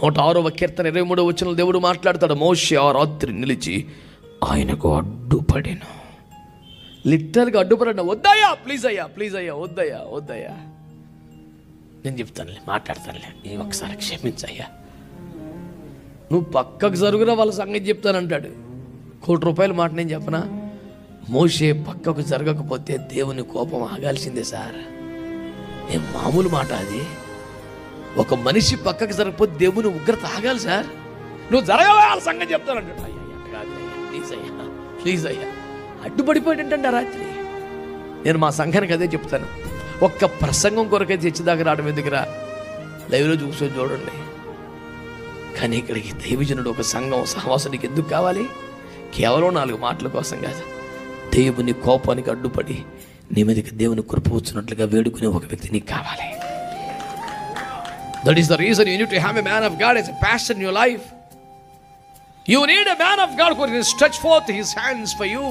106వ కీర్తన 23వ వచనంలో దేవుడు మాట్లాడతాడు, మోషే ఆ రాత్రి నిలిచి ఆయనకు అడ్డుపడెను. లిటరల్గా అడ్డుపడిన, వద్దయ్యా ప్లీజ్ అయ్యా, ప్లీజ్ అయ్యా, వద్దయ్యా, వద్దయ్యా, నేను చెప్తానులే, మాట్లాడతానులే, నీ ఒకసారి క్షమించయ్యా, నువ్వు పక్కకు జరుగురా, వాళ్ళ సంగతి చెప్తానంటాడు. ₹1,00,00,000 మాట నేను చెప్పనా? మోషే పక్కకు జరగకపోతే దేవుని కోపం ఆగాల్సిందే సార్. ఏం మామూలు మాట అది? ఒక మనిషి పక్కకు జరగకపోతే దేవుని ఉగ్రత ఆగాలి సార్. నువ్వు జరగవా, వాళ్ళ సంగతి చెప్తానంటాడు. అయ్యా కాదు అయ్యా, ప్లీజ్ అయ్యా, ప్లీజ్ అయ్యా. అడ్డుపడిపోయాడంటే రాత్రి. నేను మా సంఘానికి అదే చెప్తాను, ఒక్క ప్రసంగం కొరకైతే చర్చిదాకా రావడం ఎందుకురా, లైవ్లో చూసుకొని చూడండి. కానీ ఇక్కడికి దైవజనుడు, ఒక సంఘం, సహవాసానికి ఎందుకు కావాలి? కేవలం 4 మాటల కోసం కాదు, దేవుని కోపానికి అడ్డుపడి నీ మీదకి దేవుని కృప వచ్చినట్లుగా వేడుకునే ఒక వ్యక్తి నీకు కావాలి. That is the reason you need to have a man of God as a passion in your life. You need a man of God who can stretch forth his hands for you.